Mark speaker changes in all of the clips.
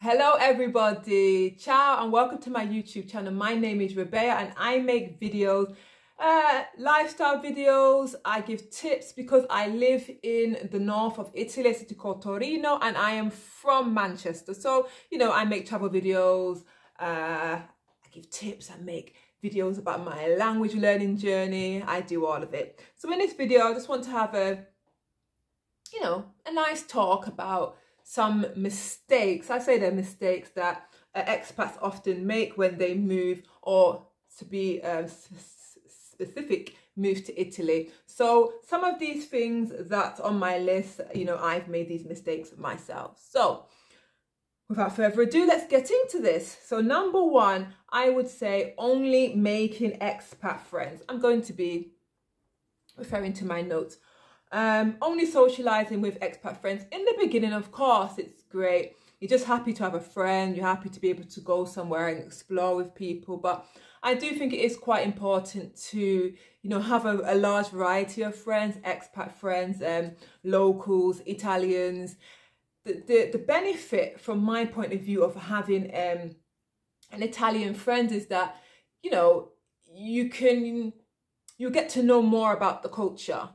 Speaker 1: Hello everybody, ciao and welcome to my YouTube channel. My name is Rebea and I make videos, lifestyle videos. I give tips because I live in the north of Italy, a city called Torino, and I am from Manchester. So, I make travel videos, I give tips, I make videos about my language learning journey. I do all of it. So in this video, I just want to have a nice talk about some mistakes. I say they're mistakes that expats often make when they move, or to be specific, move to Italy. So some of these things that's on my list, I've made these mistakes myself. So without further ado, let's get into this. So number one, I would say only making expat friends. I'm going to be referring to my notes. Only socializing with expat friends. In the beginning, of course, it's great. You're just happy to have a friend. You're happy to be able to go somewhere and explore with people. But I do think it is quite important to, have a large variety of friends, expat friends, locals, Italians. The benefit from my point of view of having an Italian friend is that, you get to know more about the culture.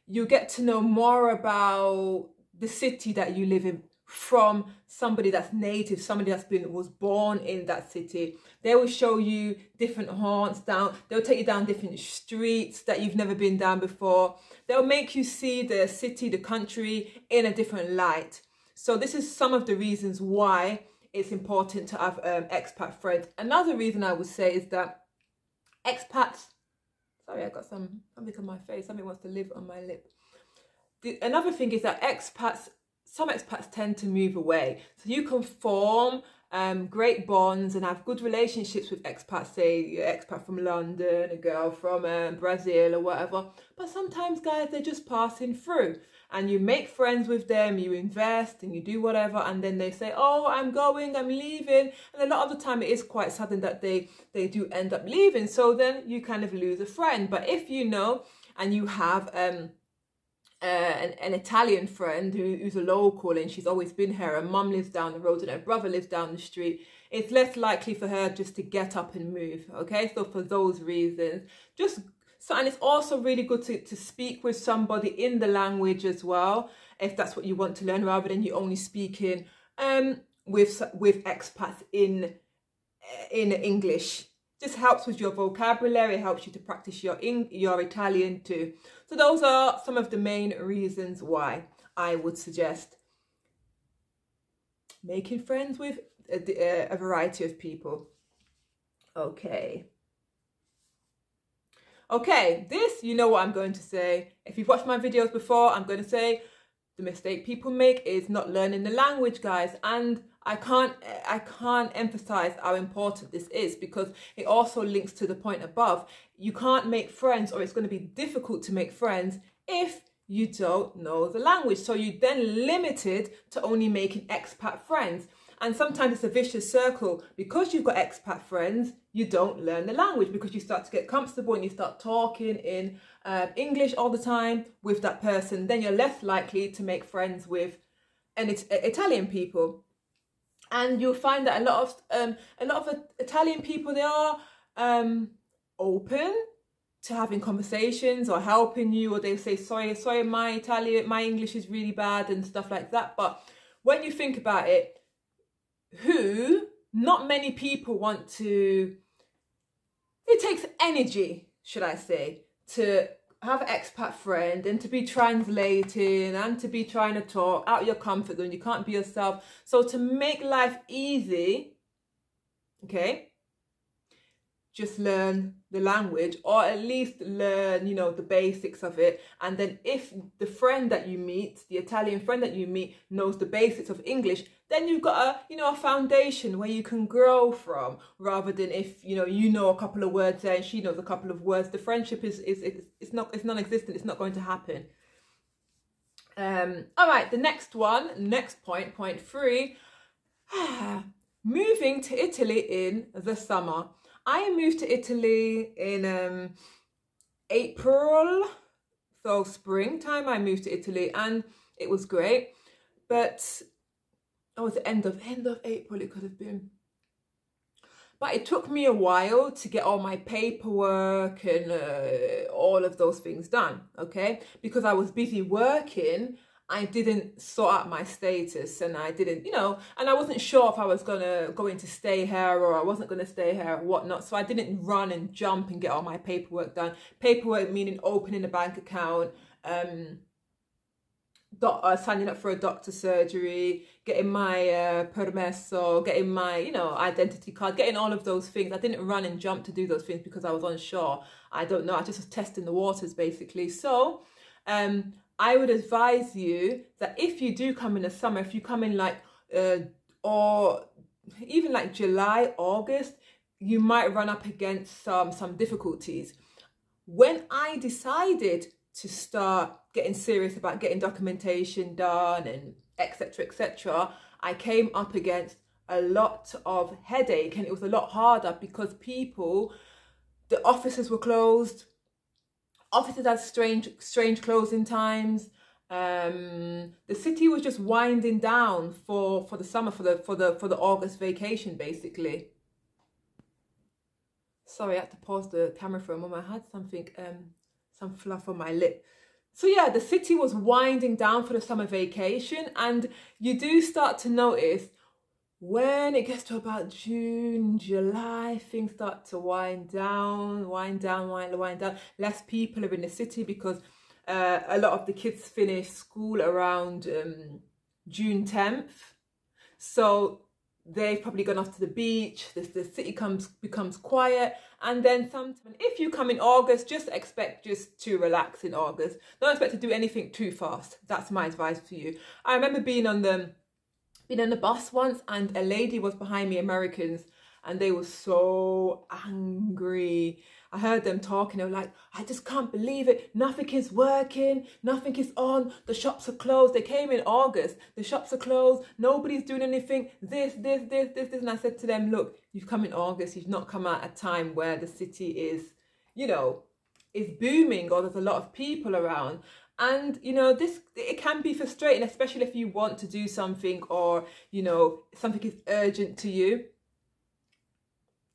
Speaker 1: You get to know more about the city that you live in from somebody that's native, somebody was born in that city. They will show you different haunts they'll take you down different streets that you've never been down before. They'll make you see the city, the country in a different light. So this is some of the reasons why it's important to have expat friends. Another reason I would say is that expats, sorry, I got something on my face. Something wants to live on my lip. Another thing is that some expats tend to move away. So you can form great bonds and have good relationships with expats, say an expat from London, a girl from Brazil or whatever. But sometimes, guys, they're just passing through. And you make friends with them, you invest and you do whatever, and then they say, oh, I'm leaving. And a lot of the time it is quite sudden that they do end up leaving. So then you kind of lose a friend. But if you know and you have an Italian friend who's a local and she's always been here, her mum lives down the road and her brother lives down the street, it's less likely for her just to get up and move. Okay, so for those reasons, and it's also really good to speak with somebody in the language as well, if that's what you want to learn, rather than you only speaking with expats in English. Just helps with your vocabulary. It helps you to practice your Italian too. So those are some of the main reasons why I would suggest making friends with a variety of people. Okay, this, you know what I'm going to say. If you've watched my videos before, I'm going to say the mistake people make is not learning the language, guys. And I can't emphasize how important this is, because it also links to the point above. You can't make friends, or it's going to be difficult to make friends if you don't know the language. So you're then limited to only making expat friends. And sometimes it's a vicious circle. Because you've got expat friends, you don't learn the language, because you start to get comfortable and you start talking in English all the time with that person. Then you're less likely to make friends with Italian people. And you'll find that a lot of Italian people, they are open to having conversations or helping you, or they say, sorry, my English is really bad and stuff like that. But when you think about it, not many people want to, it takes energy, should I say, to have an expat friend and to be translating and to be trying to talk out your comfort zone. You can't be yourself. So to make life easy, okay, just learn the language, or at least learn, the basics of it. And then if the friend that you meet, the Italian friend that you meet, knows the basics of English, then you've got a foundation where you can grow from, rather than if, you know a couple of words there and she knows a couple of words. The friendship is non-existent. It's not going to happen. All right, the next point, point 3, moving to Italy in the summer. I moved to Italy in April, so springtime I moved to Italy, and it was great. But Oh, it was the end of April it could have been. But it took me a while to get all my paperwork and all of those things done, okay? Because I was busy working, I didn't sort out my status, and I didn't, you know, and I wasn't sure if I was going to stay here or I wasn't going to stay here or whatnot. So I didn't run and jump and get all my paperwork done. Paperwork meaning opening a bank account, signing up for a doctor's surgery, getting my permesso, getting my, you know, identity card, getting all of those things. I didn't run and jump to do those things because I was unsure. I don't know. I just was testing the waters basically. So I would advise you that if you do come in the summer, if you come in like or even like July, August, you might run up against some difficulties. When I decided to start getting serious about getting documentation done and etc., I came up against a lot of headache, and it was a lot harder because the offices were closed. Offices had strange closing times. The city was just winding down for the summer, for the August vacation, basically. Sorry, I had to pause the camera for a moment. I had something, some fluff on my lip. So yeah, the city was winding down for the summer vacation, and you do start to notice when it gets to about June, July, things start to wind down. Less people are in the city because a lot of the kids finish school around June 10th. So they've probably gone off to the beach, the city becomes quiet, and then sometimes if you come in August, just expect just to relax in August. Don't expect to do anything too fast. That's my advice for you. I remember being on the bus once, and a lady was behind me, Americans, and they were so angry. I heard them talking, they were like, I just can't believe it. Nothing is working, nothing is on, the shops are closed. They came in August, the shops are closed, nobody's doing anything, this. And I said to them, look, you've come in August, you've not come at a time where the city is, you know, is booming or there's a lot of people around. And, you know, it can be frustrating, especially if you want to do something or, you know, something is urgent to you.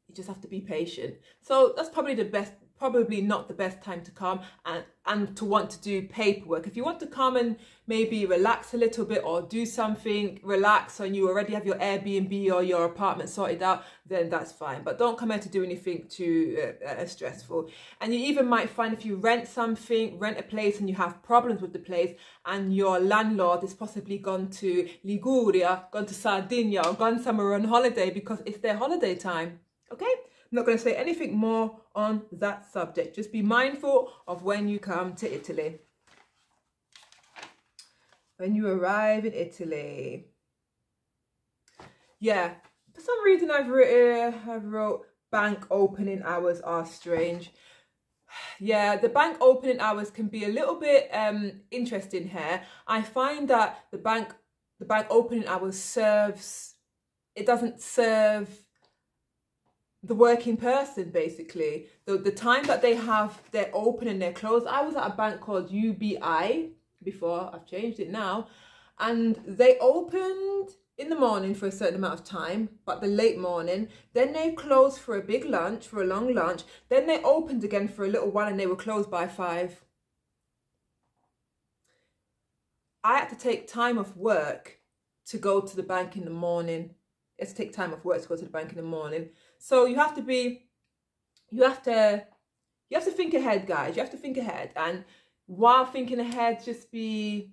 Speaker 1: You just have to be patient. So that's probably not the best time to come and to want to do paperwork. If you want to come and maybe relax a little bit or do something, relax, and you already have your Airbnb or your apartment sorted out, then that's fine. But don't come here to do anything too stressful. And you even might find if you rent a place and you have problems with the place and your landlord is possibly gone to Liguria, gone to Sardinia, or gone somewhere on holiday because it's their holiday time. Okay, I'm not going to say anything more on that subject. Just be mindful of when you come to Italy. When you arrive in Italy. Yeah, for some reason I wrote bank opening hours are strange. Yeah, the bank opening hours can be a little bit interesting here. I find that the bank opening hours doesn't serve the working person, basically. The time that they have, they're open and they're closed. I was at a bank called UBI before, I've changed it now, and they opened in the morning for a certain amount of time, but the late morning, then they closed for a big lunch, for a long lunch, then they opened again for a little while and they were closed by 5. I had to take time off work to go to the bank in the morning. You have to take time off work to go to the bank in the morning. So you have to think ahead, guys. You have to think ahead. And while thinking ahead, just be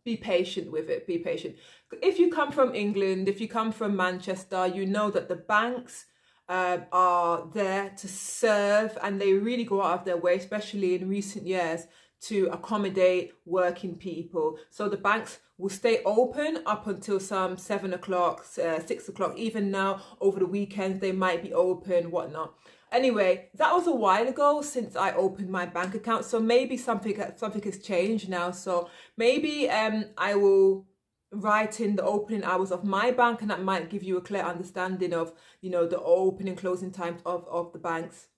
Speaker 1: patient with it. Be patient. If you come from England, if you come from Manchester, you know that the banks are there to serve, and they really go out of their way, especially in recent years, to accommodate working people. So the banks will stay open up until some 7 o'clock, 6 o'clock. Even now, over the weekends, they might be open, whatnot. Anyway, that was a while ago since I opened my bank account. So maybe something has changed now. So maybe I will write in the opening hours of my bank, and that might give you a clear understanding of, you know, the opening and closing times of the banks.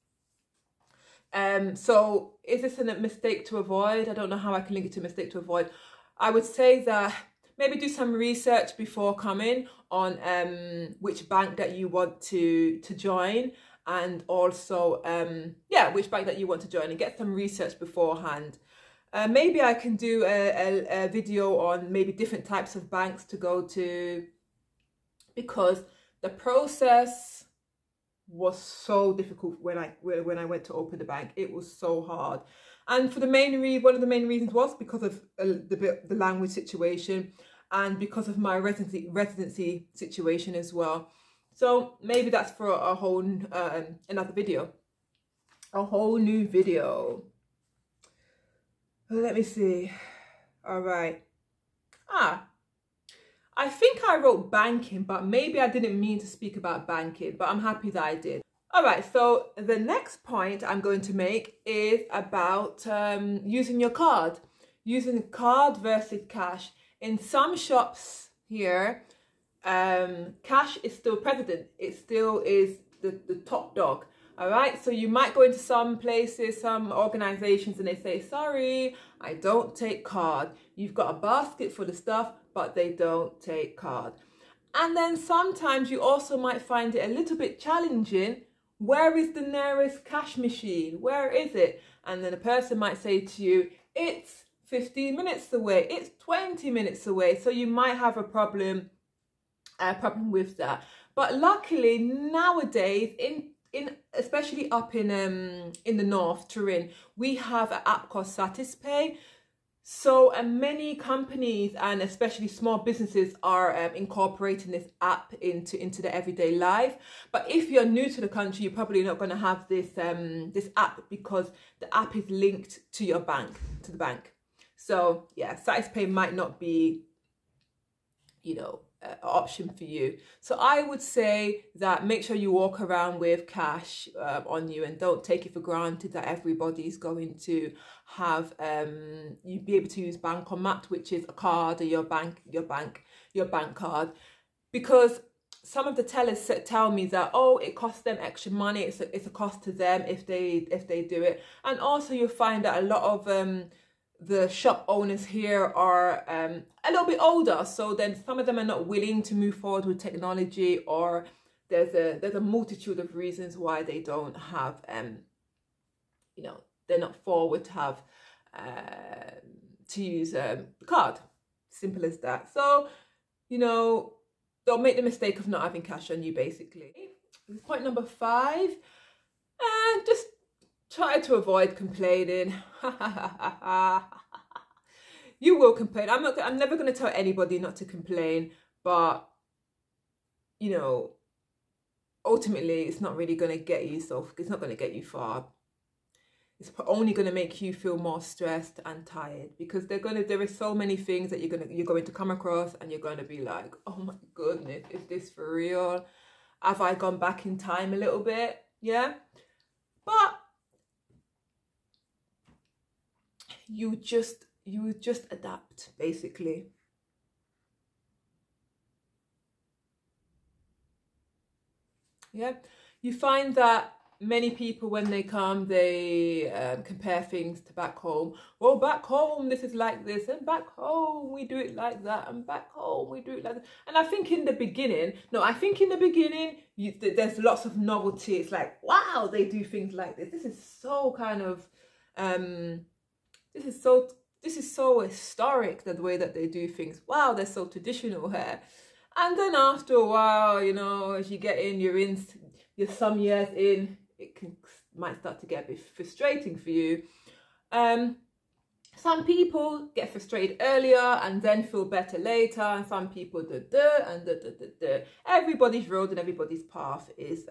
Speaker 1: So is this a mistake to avoid? I don't know how I can link it to a mistake to avoid. I would say that maybe do some research before coming on which bank that you want to join, and also yeah, which bank that you want to join, and get some research beforehand. Maybe I can do a video on maybe different types of banks to go to, because the process was so difficult when I went to open the bank. It was so hard, and for the one of the main reasons was because of the language situation, and because of my residency situation as well. So maybe that's for a whole another video, a whole new video. Let me see. All right. I think I wrote banking, but maybe I didn't mean to speak about banking, but I'm happy that I did. All right, so the next point I'm going to make is about using your card. Using card versus cash. In some shops here, cash is still president. It still is the top dog. All right, so you might go into some places, some organizations, and they say, sorry, I don't take card. You've got a basket full of stuff, but they don't take card. And then sometimes you also might find it a little bit challenging. Where is the nearest cash machine? Where is it? And then a person might say to you, it's 15 minutes away, it's 20 minutes away. So you might have a problem with that. But luckily nowadays, especially up in the north, Turin, we have an app called Satispay. So many companies and especially small businesses are incorporating this app into their everyday life. But if you're new to the country, you're probably not going to have this this app, because the app is linked to your bank, to the bank. So yeah, Satispay might not be, you know, an option for you. So I would say that make sure you walk around with cash on you, and don't take it for granted that everybody's going to have you be able to use Bancomat, which is a card, or your bank card, because some of the tellers tell me that, oh, it costs them extra money, it's a cost to them if they do it. And also you'll find that a lot of the shop owners here are a little bit older, so then some of them are not willing to move forward with technology, or there's a multitude of reasons why they don't have you know, they're not forward to have to use the card. Simple as that. So, you know, don't make the mistake of not having cash on you, basically. Point number 5, and just try to avoid complaining. You will complain. I'm never going to tell anybody not to complain, but you know, ultimately it's not really going to get you it's not going to get you far. It's only going to make you feel more stressed and tired, because there are so many things that you're going to come across, and you're going to be like, oh my goodness, is this for real? Have I gone back in time a little bit? Yeah. But you just adapt, basically. Yeah, you find that many people, when they come, they compare things to back home. Well, back home this is like this, and back home we do it like that, and back home we do it like that. And I think in the beginning, there's lots of novelty. It's like, wow, they do things like this. This is so kind of this is so historic, the way that they do things. Wow, they're so traditional here. And then after a while, you know, as you get in, you're some years in, it might start to get a bit frustrating for you. Some people get frustrated earlier and then feel better later, and some people Everybody's road and everybody's path is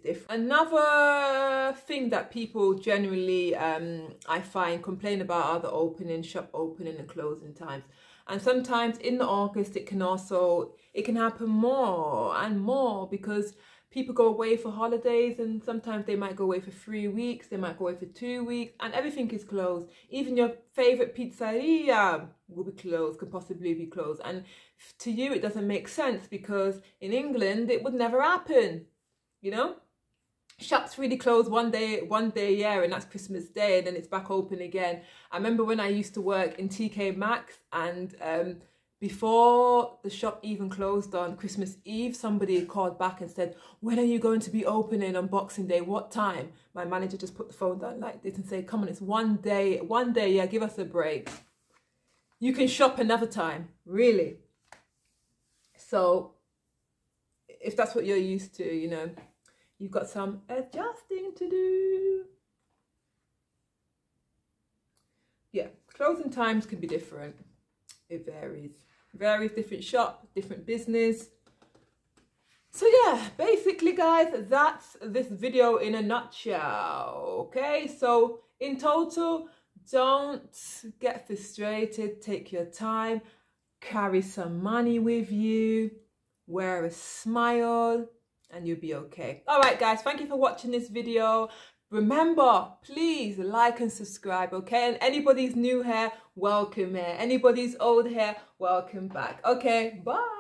Speaker 1: different. Another thing that people generally I find complain about are the shop opening and closing times. And sometimes in August it can happen more and more, because people go away for holidays, and sometimes they might go away for 3 weeks, they might go away for 2 weeks, and everything is closed. Even your favorite pizzeria will be closed, could possibly be closed. And to you it doesn't make sense, because in England it would never happen, you know. Shops really close one day a year, and that's Christmas Day, and then it's back open again. I remember when I used to work in TK Maxx, and Before the shop even closed on Christmas Eve, somebody called back and said, when are you going to be opening on Boxing Day? What time? My manager just put the phone down like this and said, come on, it's one day, yeah, give us a break. You can shop another time, really. So if that's what you're used to, you know, you've got some adjusting to do. Yeah, closing times can be different. It varies. Varies, different shop, different business. So yeah, basically guys, that's this video in a nutshell. Okay, so in total, don't get frustrated, take your time, carry some money with you, wear a smile, and you'll be okay. All right guys, thank you for watching this video. Remember, please like and subscribe, okay? And anybody's new here, welcome here. Anybody's old here, welcome back. Okay, bye.